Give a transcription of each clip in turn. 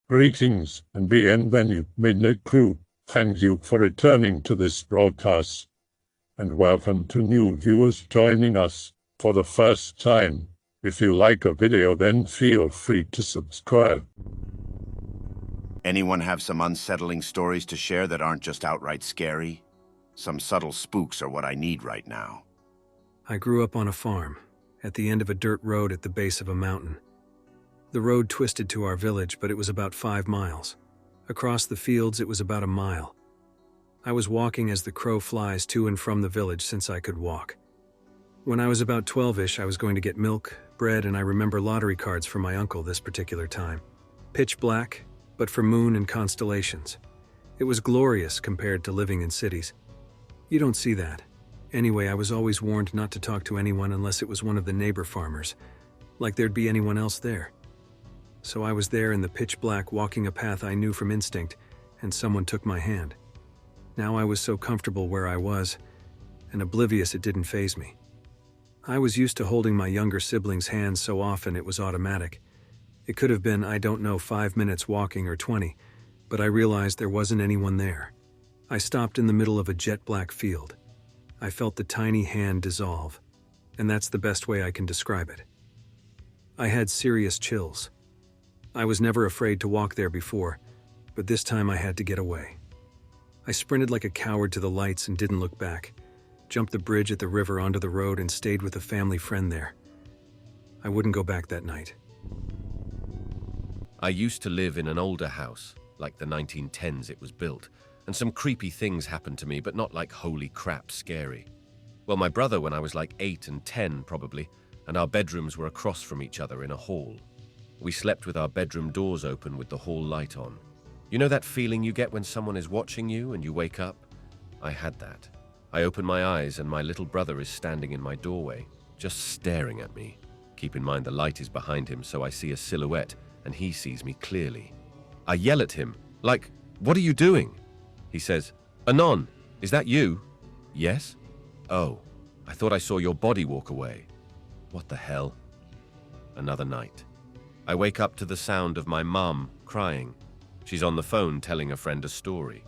Greetings and bienvenue, Midnight Crew. Thank you for returning to this broadcast, and welcome to new viewers joining us for the first time. If you like a video, then feel free to subscribe. Anyone have some unsettling stories to share that aren't just outright scary? Some subtle spooks are what I need right now. I grew up on a farm, at the end of a dirt road at the base of a mountain. The road twisted to our village, but it was about 5 miles. Across the fields, it was about a mile. I was walking as the crow flies to and from the village since I could walk. When I was about 12-ish, I was going to get milk, bread, and I remember lottery cards from my uncle this particular time. Pitch black, but for moon and constellations. It was glorious compared to living in cities. You don't see that. Anyway, I was always warned not to talk to anyone unless it was one of the neighbor farmers, like there'd be anyone else there. So I was there in the pitch black, walking a path I knew from instinct, and someone took my hand. Now I was so comfortable where I was, and oblivious it didn't faze me. I was used to holding my younger siblings' hands so often it was automatic. It could have been, I don't know, 5 minutes walking or 20, but I realized there wasn't anyone there. I stopped in the middle of a jet black field. I felt the tiny hand dissolve, and that's the best way I can describe it. I had serious chills. I was never afraid to walk there before, but this time I had to get away. I sprinted like a coward to the lights and didn't look back, jumped the bridge at the river onto the road and stayed with a family friend there. I wouldn't go back that night. I used to live in an older house, like the 1910s it was built, and some creepy things happened to me, but not like holy crap scary. Well, my brother when I was like 8 and 10 probably, and our bedrooms were across from each other in a hall. We slept with our bedroom doors open with the hall light on. You know that feeling you get when someone is watching you and you wake up? I had that. I open my eyes and my little brother is standing in my doorway, just staring at me. Keep in mind the light is behind him, so I see a silhouette and he sees me clearly. I yell at him, like, "What are you doing?" He says, "Anon, is that you?" "Yes." "Oh, I thought I saw your body walk away." What the hell? Another night. I wake up to the sound of my mum crying. She's on the phone telling a friend a story.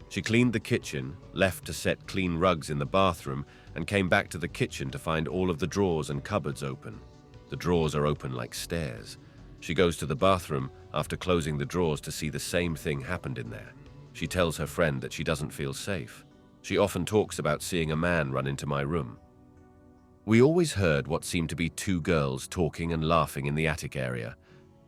She cleaned the kitchen, left to set clean rugs in the bathroom, and came back to the kitchen to find all of the drawers and cupboards open. The drawers are open like stairs. She goes to the bathroom after closing the drawers to see the same thing happened in there. She tells her friend that she doesn't feel safe. She often talks about seeing a man run into my room. We always heard what seemed to be 2 girls talking and laughing in the attic area.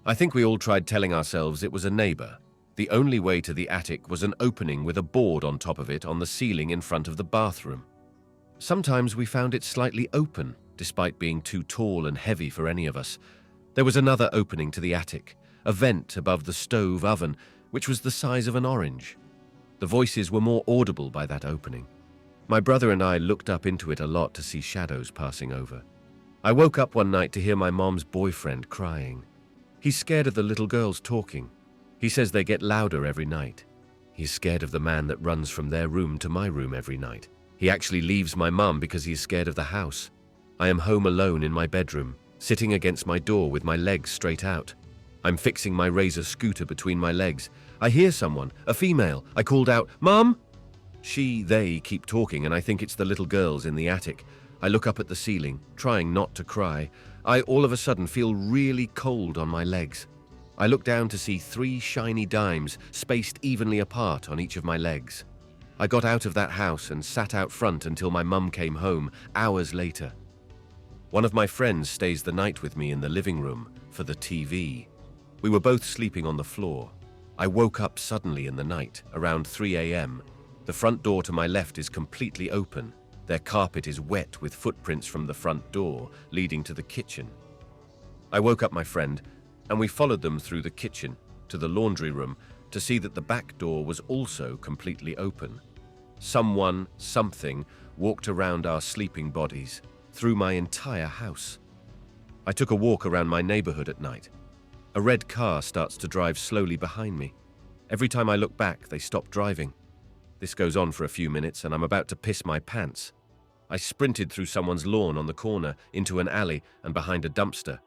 I think we all tried telling ourselves it was a neighbor. The only way to the attic was an opening with a board on top of it on the ceiling in front of the bathroom. Sometimes we found it slightly open, despite being too tall and heavy for any of us. There was another opening to the attic, a vent above the stove oven, which was the size of an orange. The voices were more audible by that opening. My brother and I looked up into it a lot to see shadows passing over. I woke up one night to hear my mom's boyfriend crying. He's scared of the little girls talking. He says they get louder every night. He's scared of the man that runs from their room to my room every night. He actually leaves my mum because he's scared of the house. I am home alone in my bedroom, sitting against my door with my legs straight out. I'm fixing my Razor scooter between my legs. I hear someone, a female. I called out, "Mum!" They keep talking, and I think it's the little girls in the attic. I look up at the ceiling, trying not to cry. I all of a sudden feel really cold on my legs. I look down to see 3 shiny dimes spaced evenly apart on each of my legs. I got out of that house and sat out front until my mum came home hours later. One of my friends stays the night with me in the living room for the TV. We were both sleeping on the floor. I woke up suddenly in the night, around 3 a.m. The front door to my left is completely open. Their carpet is wet with footprints from the front door leading to the kitchen. I woke up my friend, and we followed them through the kitchen to the laundry room to see that the back door was also completely open. Something walked around our sleeping bodies through my entire house. I took a walk around my neighborhood at night. A red car starts to drive slowly behind me. Every time I look back, they stop driving. This goes on for a few minutes, and I'm about to piss my pants. I sprinted through someone's lawn on the corner, into an alley, and behind a dumpster.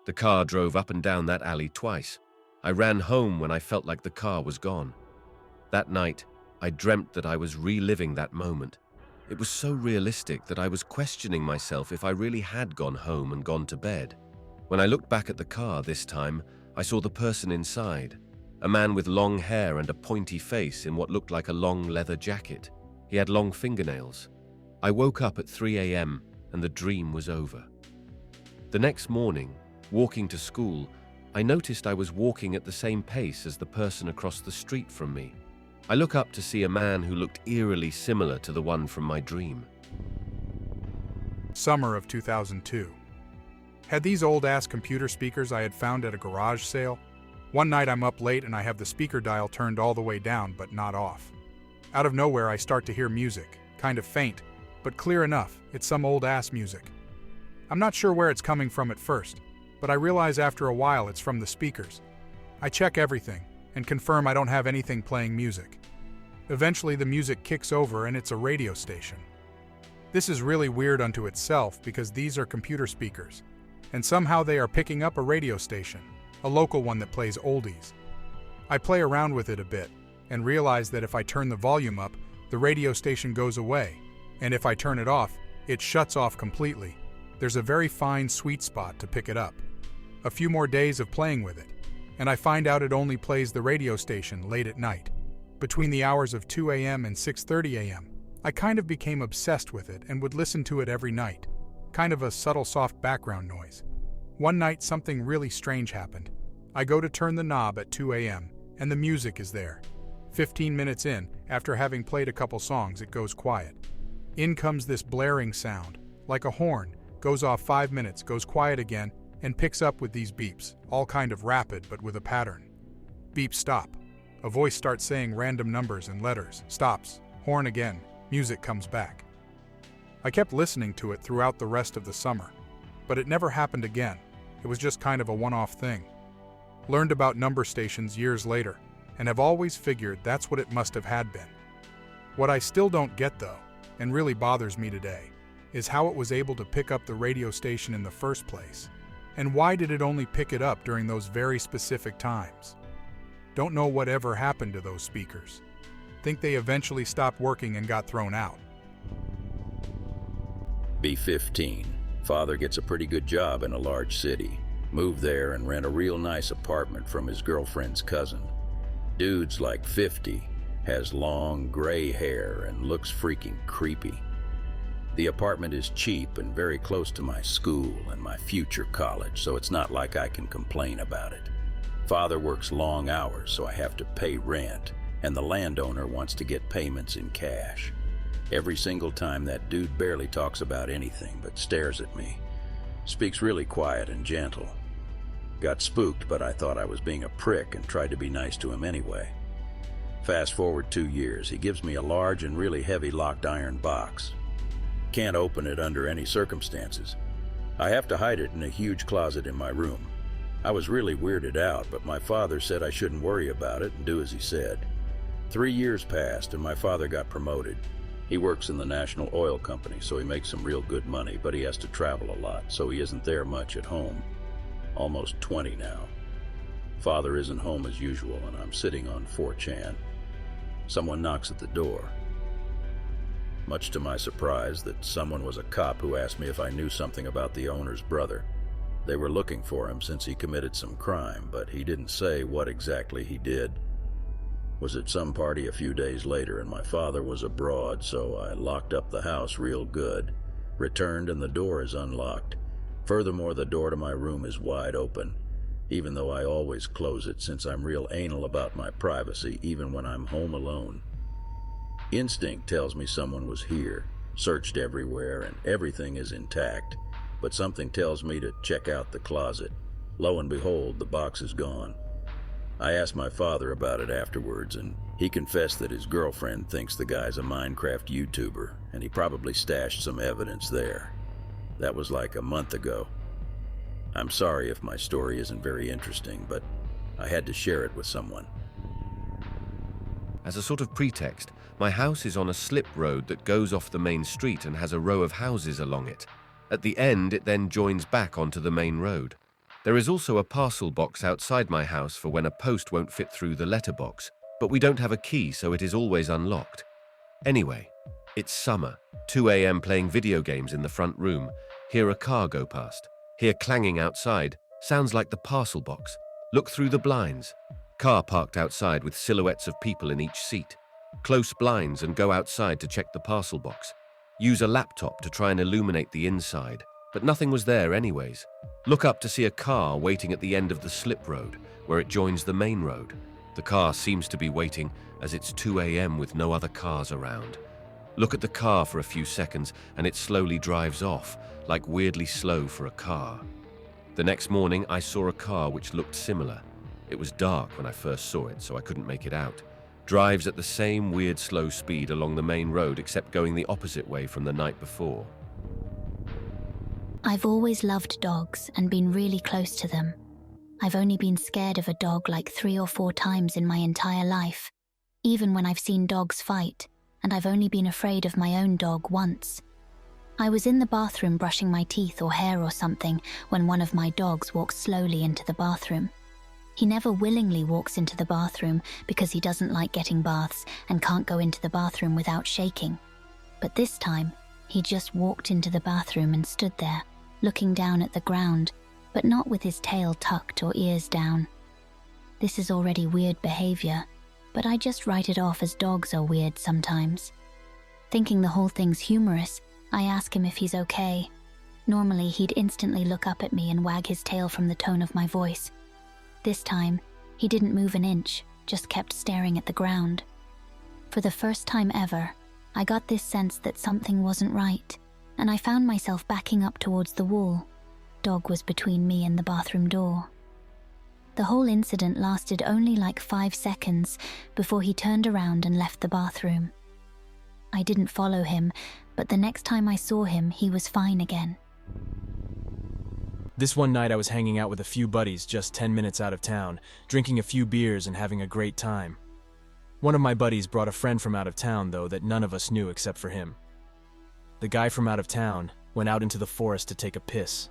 The car drove up and down that alley twice. I ran home when I felt like the car was gone. That night, I dreamt that I was reliving that moment. It was so realistic that I was questioning myself if I really had gone home and gone to bed. When I looked back at the car this time, I saw the person inside, a man with long hair and a pointy face in what looked like a long leather jacket. He had long fingernails. I woke up at 3 a.m. and the dream was over. The next morning, walking to school, I noticed I was walking at the same pace as the person across the street from me. I look up to see a man who looked eerily similar to the one from my dream. Summer of 2002. Had these old-ass computer speakers I had found at a garage sale. One night I'm up late and I have the speaker dial turned all the way down but not off. Out of nowhere I start to hear music, kind of faint, but clear enough. It's some old-ass music. I'm not sure where it's coming from at first, but I realize after a while it's from the speakers. I check everything and confirm I don't have anything playing music. Eventually the music kicks over and it's a radio station. This is really weird unto itself because these are computer speakers, and somehow they are picking up a radio station, a local one that plays oldies. I play around with it a bit and realize that if I turn the volume up, the radio station goes away, and if I turn it off, it shuts off completely. There's a very fine sweet spot to pick it up. A few more days of playing with it, and I find out it only plays the radio station late at night. Between the hours of 2 a.m. and 6:30 a.m., I kind of became obsessed with it and would listen to it every night. Kind of a subtle soft background noise. One night something really strange happened. I go to turn the knob at 2 a.m. and the music is there. 15 minutes in, after having played a couple songs, it goes quiet. In comes this blaring sound, like a horn, goes off 5 minutes, goes quiet again, and picks up with these beeps, all kind of rapid but with a pattern. Beep stop. A voice starts saying random numbers and letters, stops, horn again, music comes back. I kept listening to it throughout the rest of the summer, but it never happened again. It was just kind of a one-off thing. Learned about number stations years later, and have always figured that's what it must have had been. What I still don't get though, and really bothers me today, is how it was able to pick up the radio station in the first place. And why did it only pick it up during those very specific times? Don't know whatever happened to those speakers. Think they eventually stopped working and got thrown out. B15. Father gets a pretty good job in a large city. Move there and rent a real nice apartment from his girlfriend's cousin. Dude's like 50, has long gray hair and looks freaking creepy. The apartment is cheap and very close to my school and my future college, so it's not like I can complain about it. Father works long hours, so I have to pay rent, and the landowner wants to get payments in cash. Every single time that dude barely talks about anything but stares at me. Speaks really quiet and gentle. Got spooked, but I thought I was being a prick and tried to be nice to him anyway. Fast forward 2 years, he gives me a large and really heavy locked iron box. Can't open it under any circumstances. I have to hide it in a huge closet in my room. I was really weirded out, but my father said I shouldn't worry about it and do as he said. 3 years passed and my father got promoted. He works in the National Oil Company, so he makes some real good money, but he has to travel a lot, so he isn't there much at home. Almost 20 now. Father isn't home as usual, and I'm sitting on 4chan. Someone knocks at the door. Much to my surprise, that someone was a cop who asked me if I knew something about the owner's brother. They were looking for him since he committed some crime, but he didn't say what exactly he did. Was at some party a few days later, and my father was abroad, so I locked up the house real good. Returned and the door is unlocked. Furthermore, the door to my room is wide open, even though I always close it since I'm real anal about my privacy, even when I'm home alone. Instinct tells me someone was here, searched everywhere, and everything is intact, but something tells me to check out the closet. Lo and behold, the box is gone. I asked my father about it afterwards, and he confessed that his girlfriend thinks the guy's a Minecraft YouTuber, and he probably stashed some evidence there. That was like a month ago. I'm sorry if my story isn't very interesting, but I had to share it with someone. As a sort of pretext, my house is on a slip road that goes off the main street and has a row of houses along it. At the end, it then joins back onto the main road. There is also a parcel box outside my house for when a post won't fit through the letterbox, but we don't have a key, so it is always unlocked. Anyway, it's summer, 2 a.m. playing video games in the front room. Hear a car go past. Hear clanging outside. Sounds like the parcel box. Look through the blinds. Car parked outside with silhouettes of people in each seat. Close blinds and go outside to check the parcel box. Use a laptop to try and illuminate the inside, but nothing was there anyways. Look up to see a car waiting at the end of the slip road, where it joins the main road. The car seems to be waiting as it's 2 a.m. with no other cars around. Look at the car for a few seconds and it slowly drives off, like weirdly slow for a car. The next morning I saw a car which looked similar. It was dark when I first saw it, so I couldn't make it out. Drives at the same weird slow speed along the main road, except going the opposite way from the night before. I've always loved dogs and been really close to them. I've only been scared of a dog like 3 or 4 times in my entire life, even when I've seen dogs fight, and I've only been afraid of my own dog once. I was in the bathroom brushing my teeth or hair or something when one of my dogs walked slowly into the bathroom. He never willingly walks into the bathroom because he doesn't like getting baths and can't go into the bathroom without shaking. But this time, he just walked into the bathroom and stood there, looking down at the ground, but not with his tail tucked or ears down. This is already weird behavior, but I just write it off as dogs are weird sometimes. Thinking the whole thing's humorous, I ask him if he's okay. Normally, he'd instantly look up at me and wag his tail from the tone of my voice. This time, he didn't move an inch, just kept staring at the ground. For the first time ever, I got this sense that something wasn't right, and I found myself backing up towards the wall. Dog was between me and the bathroom door. The whole incident lasted only like 5 seconds before he turned around and left the bathroom. I didn't follow him, but the next time I saw him, he was fine again. This one night I was hanging out with a few buddies just 10 minutes out of town, drinking a few beers and having a great time. One of my buddies brought a friend from out of town, though, that none of us knew except for him. The guy from out of town went out into the forest to take a piss.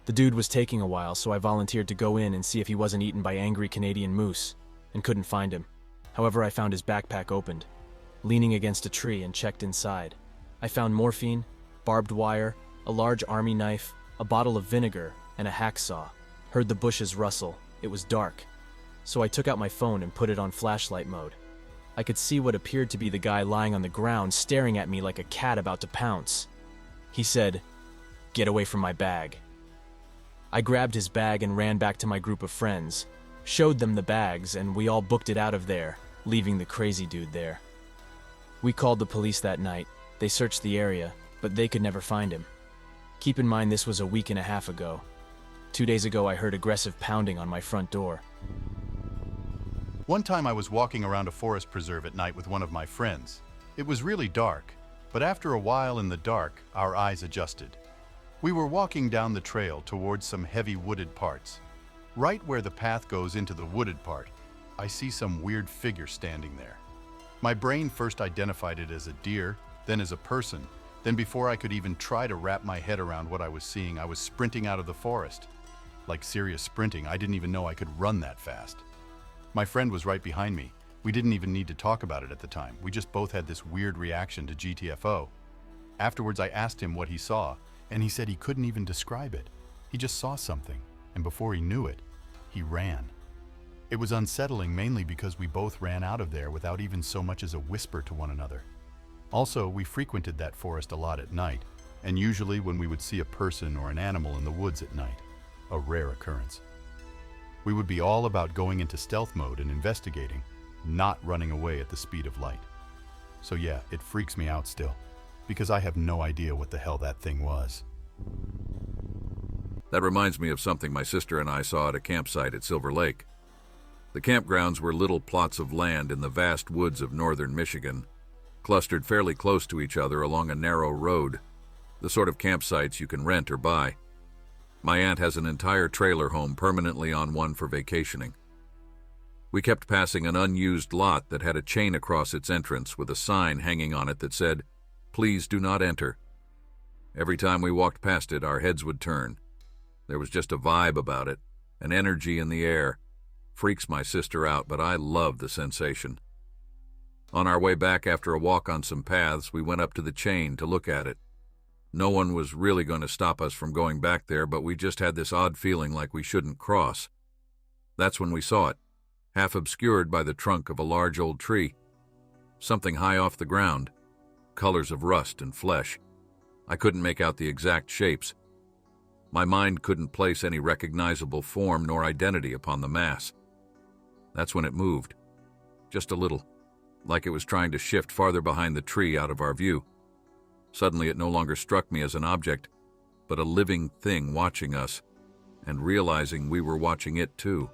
The dude was taking a while, so I volunteered to go in and see if he wasn't eaten by angry Canadian moose, and couldn't find him. However, I found his backpack opened, leaning against a tree, and checked inside. I found morphine, barbed wire, a large army knife, a bottle of vinegar, and a hacksaw. Heard the bushes rustle. It was dark, so I took out my phone and put it on flashlight mode. I could see what appeared to be the guy lying on the ground, staring at me like a cat about to pounce. He said, "Get away from my bag." I grabbed his bag and ran back to my group of friends, showed them the bags, and we all booked it out of there, leaving the crazy dude there. We called the police that night. They searched the area, but they could never find him. Keep in mind this was a week and a half ago. 2 days ago, I heard aggressive pounding on my front door. One time I was walking around a forest preserve at night with one of my friends. It was really dark, but after a while in the dark, our eyes adjusted. We were walking down the trail towards some heavy wooded parts. Right where the path goes into the wooded part, I see some weird figure standing there. My brain first identified it as a deer, then as a person. Then before I could even try to wrap my head around what I was seeing, I was sprinting out of the forest. Like serious sprinting, I didn't even know I could run that fast. My friend was right behind me. We didn't even need to talk about it at the time. We just both had this weird reaction to GTFO. Afterwards, I asked him what he saw, and he said he couldn't even describe it. He just saw something, and before he knew it, he ran. It was unsettling mainly because we both ran out of there without even so much as a whisper to one another. Also, we frequented that forest a lot at night, and usually when we would see a person or an animal in the woods at night, a rare occurrence. We would be all about going into stealth mode and investigating, not running away at the speed of light. So yeah, it freaks me out still, because I have no idea what the hell that thing was. That reminds me of something my sister and I saw at a campsite at Silver Lake. The campgrounds were little plots of land in the vast woods of northern Michigan, clustered fairly close to each other along a narrow road, the sort of campsites you can rent or buy. My aunt has an entire trailer home permanently on one for vacationing. We kept passing an unused lot that had a chain across its entrance with a sign hanging on it that said, "Please do not enter." Every time we walked past it, our heads would turn. There was just a vibe about it, an energy in the air. Freaks my sister out, but I love the sensation. On our way back after a walk on some paths, we went up to the chain to look at it. No one was really going to stop us from going back there, but we just had this odd feeling like we shouldn't cross. That's when we saw it, half obscured by the trunk of a large old tree. Something high off the ground, colors of rust and flesh. I couldn't make out the exact shapes. My mind couldn't place any recognizable form nor identity upon the mass. That's when it moved, just a little, like it was trying to shift farther behind the tree out of our view. Suddenly it no longer struck me as an object, but a living thing watching us, and realizing we were watching it too.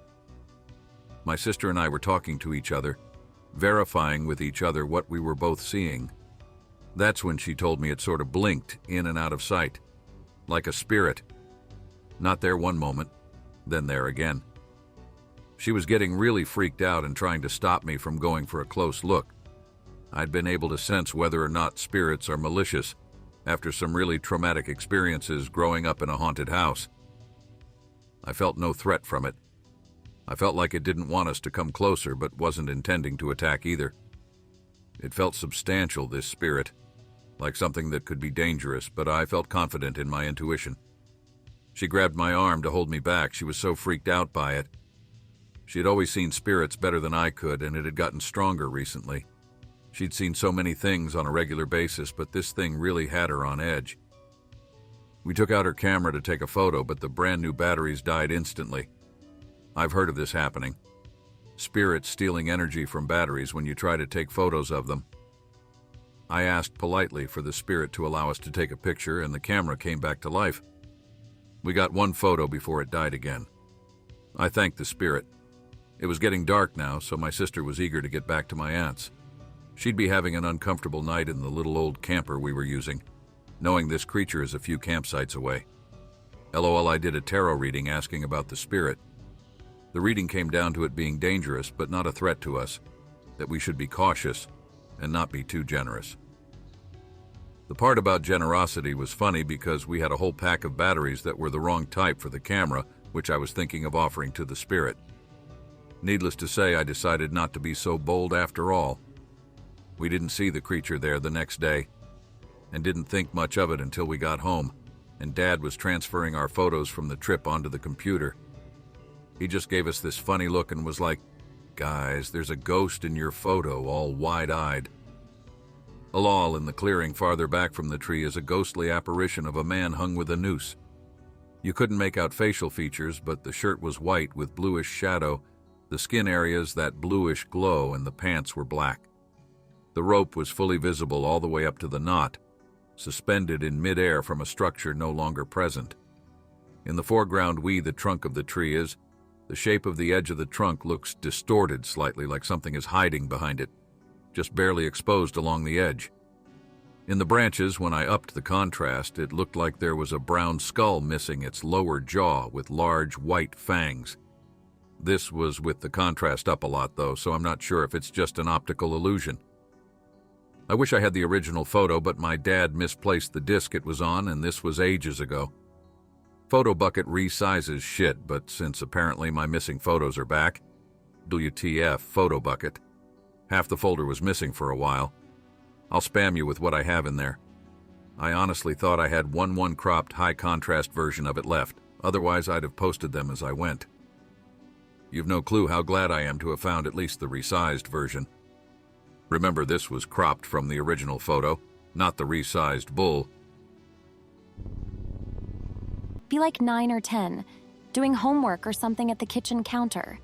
My sister and I were talking to each other, verifying with each other what we were both seeing. That's when she told me it sort of blinked in and out of sight, like a spirit. Not there one moment, then there again. She was getting really freaked out and trying to stop me from going for a close look. I'd been able to sense whether or not spirits are malicious after some really traumatic experiences growing up in a haunted house. I felt no threat from it. I felt like it didn't want us to come closer but wasn't intending to attack either. It felt substantial, this spirit, like something that could be dangerous, but I felt confident in my intuition. She grabbed my arm to hold me back. She was so freaked out by it. She had always seen spirits better than I could, and it had gotten stronger recently. She'd seen so many things on a regular basis, but this thing really had her on edge. We took out her camera to take a photo, but the brand new batteries died instantly. I've heard of this happening. Spirits stealing energy from batteries when you try to take photos of them. I asked politely for the spirit to allow us to take a picture, and the camera came back to life. We got one photo before it died again. I thanked the spirit. It was getting dark now, so my sister was eager to get back to my aunt's. She'd be having an uncomfortable night in the little old camper we were using, knowing this creature is a few campsites away. LOL, I did a tarot reading asking about the spirit. The reading came down to it being dangerous, but not a threat to us, that we should be cautious and not be too generous. The part about generosity was funny because we had a whole pack of batteries that were the wrong type for the camera, which I was thinking of offering to the spirit. Needless to say, I decided not to be so bold after all. We didn't see the creature there the next day, and didn't think much of it until we got home, and Dad was transferring our photos from the trip onto the computer. He just gave us this funny look and was like, "Guys, there's a ghost in your photo," all wide-eyed. Alal, in the clearing farther back from the tree, is a ghostly apparition of a man hung with a noose. You couldn't make out facial features, but the shirt was white with bluish shadow, the skin areas that bluish glow, and the pants were black. The rope was fully visible all the way up to the knot, suspended in midair from a structure no longer present. In the foreground, the trunk of the tree is. The shape of the edge of the trunk looks distorted slightly, like something is hiding behind it, just barely exposed along the edge. In the branches, when I upped the contrast, it looked like there was a brown skull missing its lower jaw with large white fangs. This was with the contrast up a lot, though, so I'm not sure if it's just an optical illusion. I wish I had the original photo, but my dad misplaced the disc it was on, and this was ages ago. Photo Bucket resizes shit, but since apparently my missing photos are back, WTF, Photo Bucket. Half the folder was missing for a while. I'll spam you with what I have in there. I honestly thought I had one cropped high-contrast version of it left. Otherwise, I'd have posted them as I went. You've no clue how glad I am to have found at least the resized version. Remember, this was cropped from the original photo, not the resized bull. Be like 9 or 10, doing homework or something at the kitchen counter.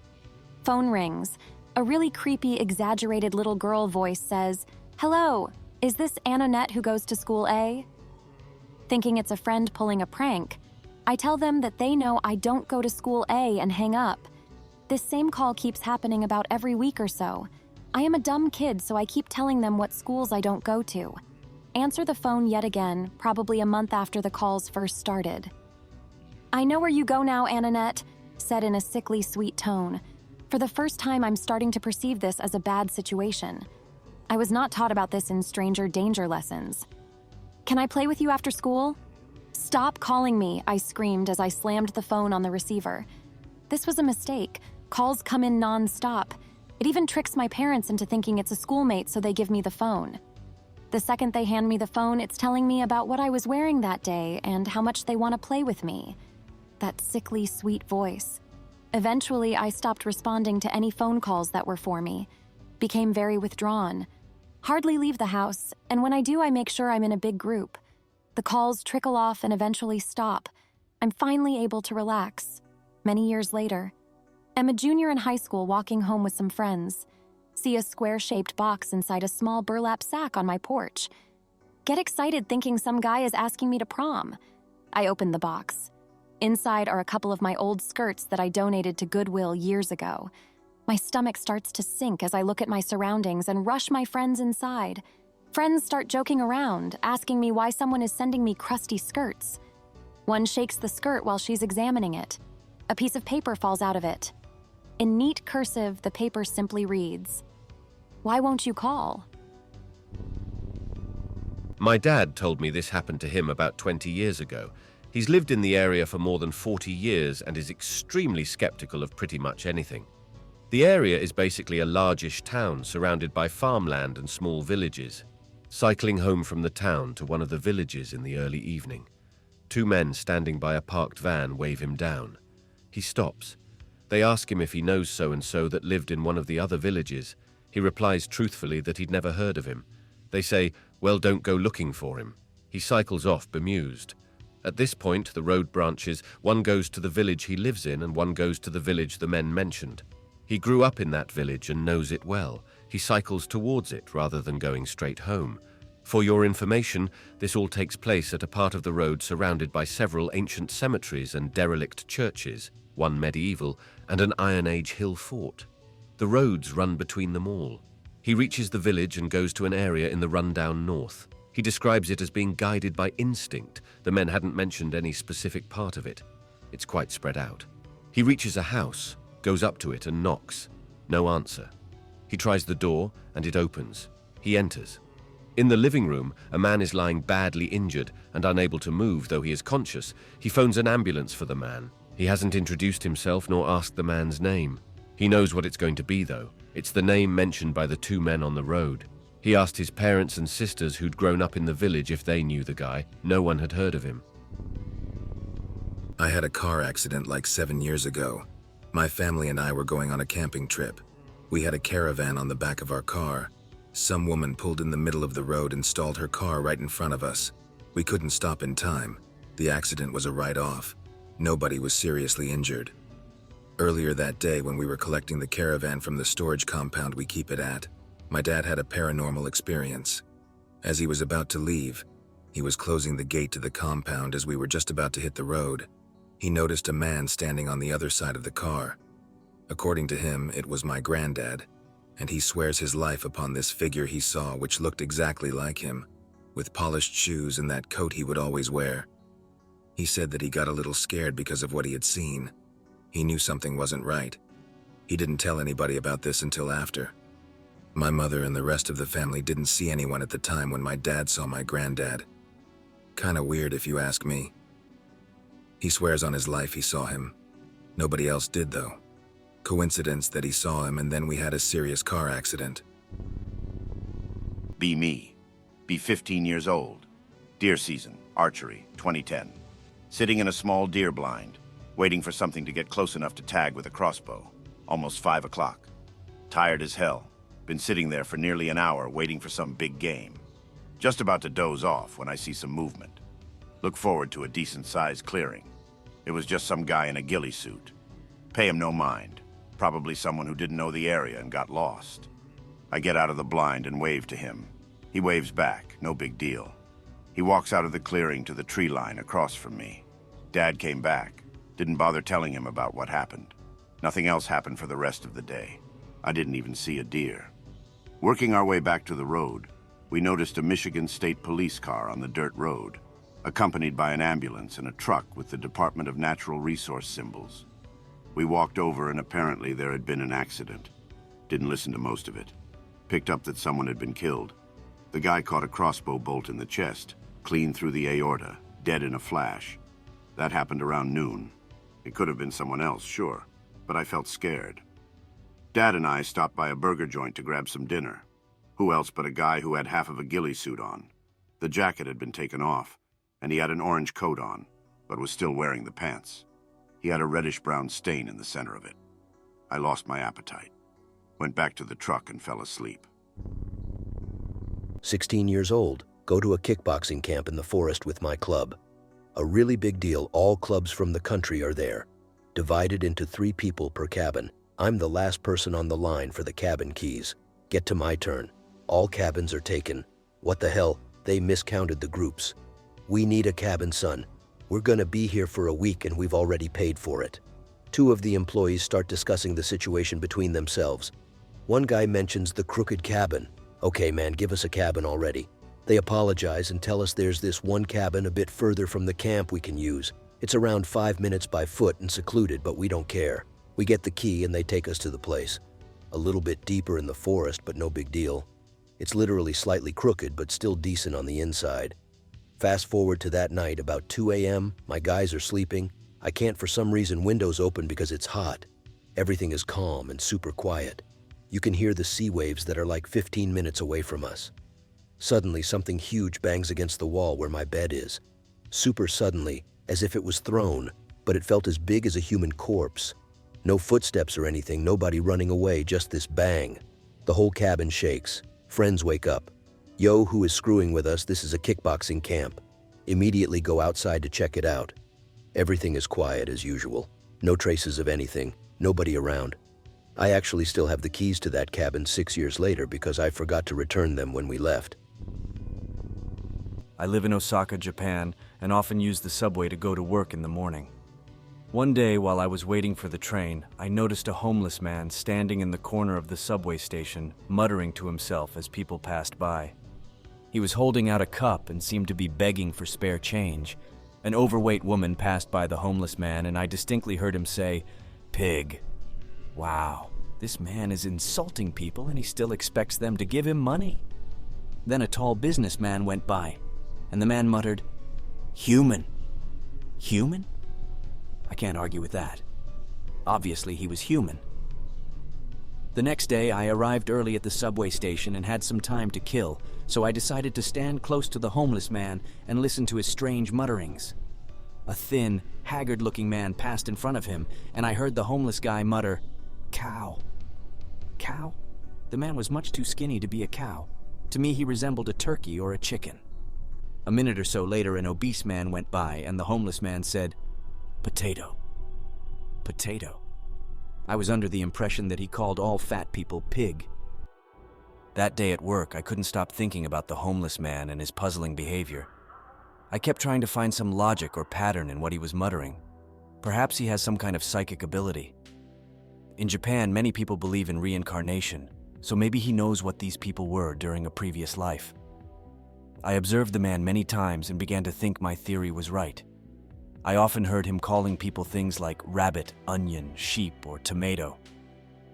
Phone rings. A really creepy, exaggerated little girl voice says, "Hello, is this Annette who goes to school A?" Thinking it's a friend pulling a prank, I tell them that they know I don't go to school A and hang up. This same call keeps happening about every week or so. I am a dumb kid, so I keep telling them what schools I don't go to. Answer the phone yet again, probably a month after the calls first started. "I know where you go now, Annette," said in a sickly sweet tone. For the first time, I'm starting to perceive this as a bad situation. I was not taught about this in stranger danger lessons. "Can I play with you after school?" "Stop calling me," I screamed as I slammed the phone on the receiver. This was a mistake. Calls come in non-stop. It even tricks my parents into thinking it's a schoolmate, so they give me the phone. The second they hand me the phone, it's telling me about what I was wearing that day and how much they want to play with me. That sickly, sweet voice. Eventually, I stopped responding to any phone calls that were for me, became very withdrawn, hardly leave the house, and when I do, I make sure I'm in a big group. The calls trickle off and eventually stop. I'm finally able to relax. Many years later, I'm a junior in high school walking home with some friends. See a square-shaped box inside a small burlap sack on my porch. Get excited thinking some guy is asking me to prom. I open the box. Inside are a couple of my old skirts that I donated to Goodwill years ago. My stomach starts to sink as I look at my surroundings and rush my friends inside. Friends start joking around, asking me why someone is sending me crusty skirts. One shakes the skirt while she's examining it. A piece of paper falls out of it. In neat cursive, the paper simply reads, "Why won't you call?" My dad told me this happened to him about 20 years ago. He's lived in the area for more than 40 years and is extremely skeptical of pretty much anything. The area is basically a largish town surrounded by farmland and small villages. Cycling home from the town to one of the villages in the early evening, two men standing by a parked van wave him down. He stops. They ask him if he knows so-and-so that lived in one of the other villages. He replies truthfully that he'd never heard of him. They say, well, don't go looking for him. He cycles off, bemused. At this point, the road branches. One goes to the village he lives in and one goes to the village the men mentioned. He grew up in that village and knows it well. He cycles towards it rather than going straight home. For your information, this all takes place at a part of the road surrounded by several ancient cemeteries and derelict churches, one medieval, and an Iron Age hill fort. The roads run between them all. He reaches the village and goes to an area in the rundown north. He describes it as being guided by instinct. The men hadn't mentioned any specific part of it. It's quite spread out. He reaches a house, goes up to it and knocks. No answer. He tries the door and it opens. He enters. In the living room, a man is lying badly injured and unable to move, though he is conscious. He phones an ambulance for the man. He hasn't introduced himself nor asked the man's name. He knows what it's going to be, though. It's the name mentioned by the two men on the road. He asked his parents and sisters who'd grown up in the village if they knew the guy. No one had heard of him. I had a car accident like 7 years ago. My family and I were going on a camping trip. We had a caravan on the back of our car. Some woman pulled in the middle of the road and stalled her car right in front of us. We couldn't stop in time. The accident was a write-off. Nobody was seriously injured. Earlier that day, when we were collecting the caravan from the storage compound we keep it at, my dad had a paranormal experience. As he was about to leave, he was closing the gate to the compound as we were just about to hit the road. He noticed a man standing on the other side of the car. According to him, it was my granddad, and he swears his life upon this figure he saw, which looked exactly like him, with polished shoes and that coat he would always wear. He said that he got a little scared because of what he had seen. He knew something wasn't right. He didn't tell anybody about this until after. My mother and the rest of the family didn't see anyone at the time when my dad saw my granddad. Kinda weird if you ask me. He swears on his life he saw him. Nobody else did, though. Coincidence that he saw him and then we had a serious car accident. Be me. Be 15 years old. Deer season, archery, 2010. Sitting in a small deer blind, waiting for something to get close enough to tag with a crossbow. Almost 5 o'clock. Tired as hell. Been sitting there for nearly an hour waiting for some big game. Just about to doze off when I see some movement. Look forward to a decent-sized clearing. It was just some guy in a ghillie suit. Pay him no mind. Probably someone who didn't know the area and got lost. I get out of the blind and wave to him. He waves back, no big deal. He walks out of the clearing to the tree line across from me. Dad came back. Didn't bother telling him about what happened. Nothing else happened for the rest of the day. I didn't even see a deer. Working our way back to the road, we noticed a Michigan State Police car on the dirt road, accompanied by an ambulance and a truck with the Department of Natural Resource symbols. We walked over and apparently there had been an accident. Didn't listen to most of it. Picked up that someone had been killed. The guy caught a crossbow bolt in the chest, clean through the aorta, dead in a flash. That happened around noon. It could have been someone else, sure. but I felt scared. Dad and I stopped by a burger joint to grab some dinner. Who else but a guy who had half of a ghillie suit on? The jacket had been taken off, and he had an orange coat on, but was still wearing the pants. He had a reddish-brown stain in the center of it. I lost my appetite, went back to the truck and fell asleep. 16 years old, go to a kickboxing camp in the forest with my club. A really big deal, all clubs from the country are there. Divided into 3 people per cabin. I'm the last person on the line for the cabin keys. Get to my turn. All cabins are taken. What the hell? They miscounted the groups. We need a cabin, son. We're gonna be here for a week and we've already paid for it. 2 of the employees start discussing the situation between themselves. One guy mentions the crooked cabin. Okay, man, give us a cabin already. They apologize and tell us there's this one cabin a bit further from the camp we can use. It's around 5 minutes by foot and secluded, but we don't care. We get the key and they take us to the place. A little bit deeper in the forest, but no big deal. It's literally slightly crooked, but still decent on the inside. Fast forward to that night, about 2 a.m., my guys are sleeping. I can't for some reason windows open because it's hot. Everything is calm and super quiet. You can hear the sea waves that are like 15 minutes away from us. Suddenly, something huge bangs against the wall where my bed is. Super suddenly, as if it was thrown, but it felt as big as a human corpse. No footsteps or anything, nobody running away, just this bang. The whole cabin shakes. Friends wake up. Yo, who is screwing with us? This is a kickboxing camp. Immediately go outside to check it out. Everything is quiet as usual. No traces of anything. Nobody around. I actually still have the keys to that cabin 6 years later because I forgot to return them when we left. I live in Osaka, Japan, and often use the subway to go to work in the morning. One day, while I was waiting for the train, I noticed a homeless man standing in the corner of the subway station, muttering to himself as people passed by. He was holding out a cup and seemed to be begging for spare change. An overweight woman passed by the homeless man, and I distinctly heard him say, "Pig." Wow, this man is insulting people and he still expects them to give him money. Then a tall businessman went by, and the man muttered, "Human." Human? I can't argue with that. Obviously, he was human. The next day, I arrived early at the subway station and had some time to kill, so I decided to stand close to the homeless man and listen to his strange mutterings. A thin, haggard-looking man passed in front of him, and I heard the homeless guy mutter, "Cow." Cow? The man was much too skinny to be a cow. To me, he resembled a turkey or a chicken. A minute or so later, an obese man went by, and the homeless man said, "Potato." Potato. I was under the impression that he called all fat people pig. That day at work, I couldn't stop thinking about the homeless man and his puzzling behavior. I kept trying to find some logic or pattern in what he was muttering. Perhaps he has some kind of psychic ability. In Japan, many people believe in reincarnation, so maybe he knows what these people were during a previous life. I observed the man many times and began to think my theory was right. I often heard him calling people things like rabbit, onion, sheep, or tomato.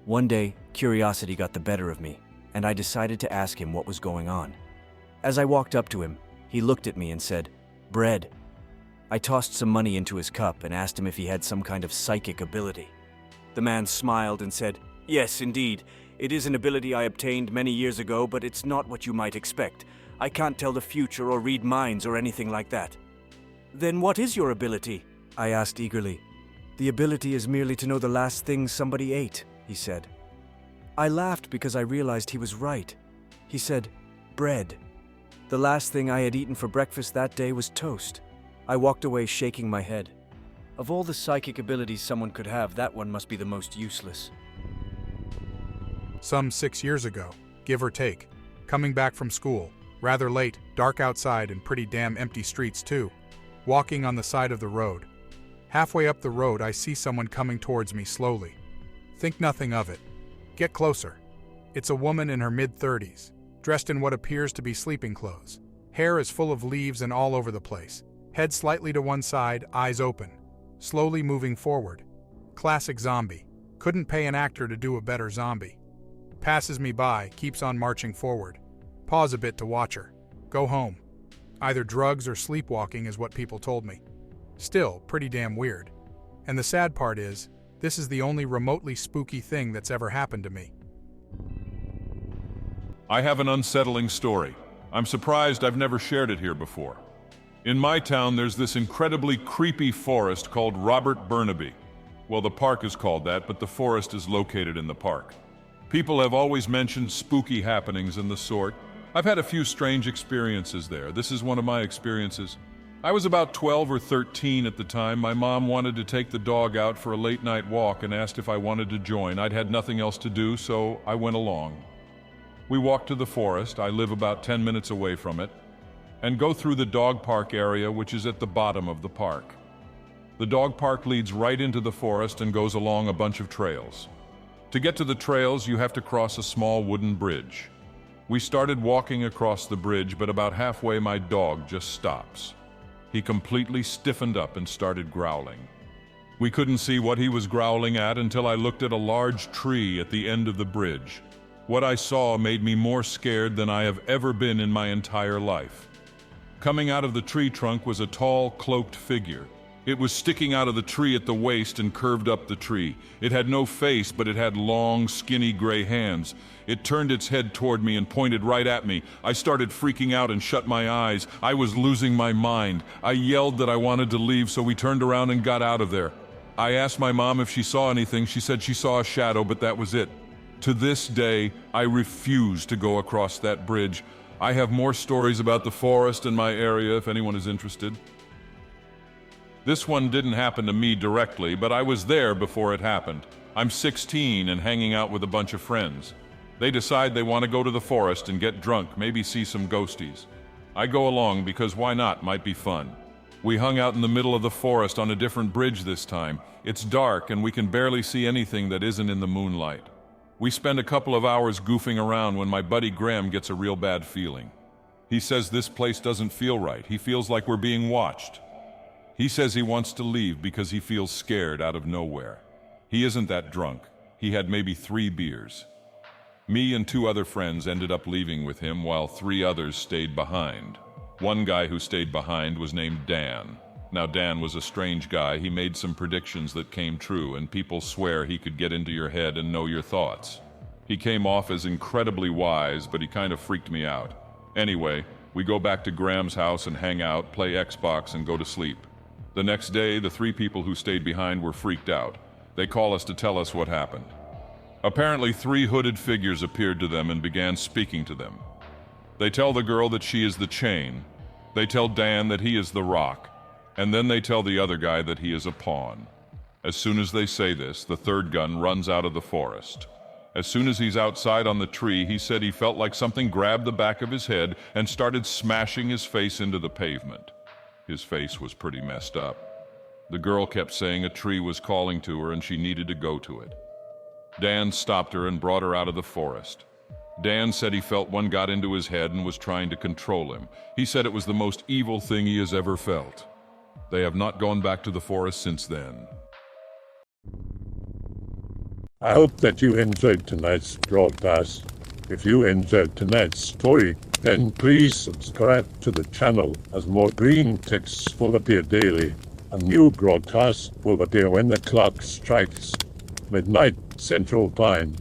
One day, curiosity got the better of me, and I decided to ask him what was going on. As I walked up to him, he looked at me and said, "Bread." I tossed some money into his cup and asked him if he had some kind of psychic ability. The man smiled and said, "Yes, indeed. It is an ability I obtained many years ago, but it's not what you might expect. I can't tell the future or read minds or anything like that." "Then what is your ability?" I asked eagerly. "The ability is merely to know the last thing somebody ate," he said. I laughed because I realized he was right. He said, "Bread." The last thing I had eaten for breakfast that day was toast. I walked away shaking my head. Of all the psychic abilities someone could have, that one must be the most useless. Some 6 years ago, give or take, coming back from school, rather late, dark outside and pretty damn empty streets too. Walking on the side of the road. Halfway up the road, I see someone coming towards me slowly. Think nothing of it. Get closer. It's a woman in her mid-30s, dressed in what appears to be sleeping clothes. Hair is full of leaves and all over the place. Head slightly to one side, eyes open. Slowly moving forward. Classic zombie. Couldn't pay an actor to do a better zombie. Passes me by, keeps on marching forward. Pause a bit to watch her. Go home. Either drugs or sleepwalking is what people told me. Still, pretty damn weird. And the sad part is, This is the only remotely spooky thing that's ever happened to me. I have an unsettling story. I'm surprised I've never shared it here before. In my town, there's this incredibly creepy forest called Robert Burnaby. Well, the park is called that, but the forest is located in the park. People have always mentioned spooky happenings and the sort. I've had a few strange experiences there. This is one of my experiences. I was about 12 or 13 at the time. My mom wanted to take the dog out for a late-night walk and asked if I wanted to join. I'd had nothing else to do, so I went along. We walked to the forest, I live about 10 minutes away from it, and go through the dog park area, which is at the bottom of the park. The dog park leads right into the forest and goes along a bunch of trails. To get to the trails, you have to cross a small wooden bridge. We started walking across the bridge, but about halfway my dog just stops. He completely stiffened up and started growling. We couldn't see what he was growling at until I looked at a large tree at the end of the bridge. What I saw made me more scared than I have ever been in my entire life. Coming out of the tree trunk was a tall, cloaked figure. It was sticking out of the tree at the waist and curved up the tree. It had no face, but it had long, skinny gray hands. It turned its head toward me and pointed right at me. I started freaking out and shut my eyes. I was losing my mind. I yelled that I wanted to leave, so we turned around and got out of there. I asked my mom if she saw anything. She said she saw a shadow, but that was it. To this day, I refuse to go across that bridge. I have more stories about the forest in my area if anyone is interested. This one didn't happen to me directly, but I was there before it happened. I'm 16 and hanging out with a bunch of friends. They decide they want to go to the forest and get drunk, maybe see some ghosties. I go along because why not, might be fun. We hung out in the middle of the forest on a different bridge this time. It's dark and we can barely see anything that isn't in the moonlight. We spend a couple of hours goofing around when my buddy Graham gets a real bad feeling. He says this place doesn't feel right. He feels like we're being watched. He says he wants to leave because he feels scared out of nowhere. He isn't that drunk. He had maybe 3 beers. Me and 2 other friends ended up leaving with him while 3 others stayed behind. One guy who stayed behind was named Dan. Now Dan was a strange guy. He made some predictions that came true, and people swear he could get into your head and know your thoughts. He came off as incredibly wise, but he kind of freaked me out. Anyway, we go back to Graham's house and hang out, play Xbox, and go to sleep. The next day, the 3 people who stayed behind were freaked out. They call us to tell us what happened. Apparently 3 hooded figures appeared to them and began speaking to them. They tell the girl that she is the chain. They tell Dan that he is the rock. And then they tell the other guy that he is a pawn. As soon as they say this, the 3rd gun runs out of the forest. As soon as he's outside on the tree, he said he felt like something grabbed the back of his head and started smashing his face into the pavement. His face was pretty messed up. The girl kept saying a tree was calling to her and she needed to go to it. Dan stopped her and brought her out of the forest. Dan said he felt one got into his head and was trying to control him. He said it was the most evil thing he has ever felt. They have not gone back to the forest since then. I hope that you enjoyed tonight's broadcast. If you enjoyed tonight's story, then please subscribe to the channel as more Greentexts will appear daily. A new broadcast will appear when the clock strikes midnight Central Time.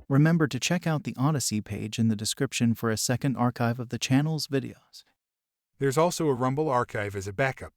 Remember to check out the Odyssey page in the description for a second archive of the channel's videos. There's also a Rumble archive as a backup.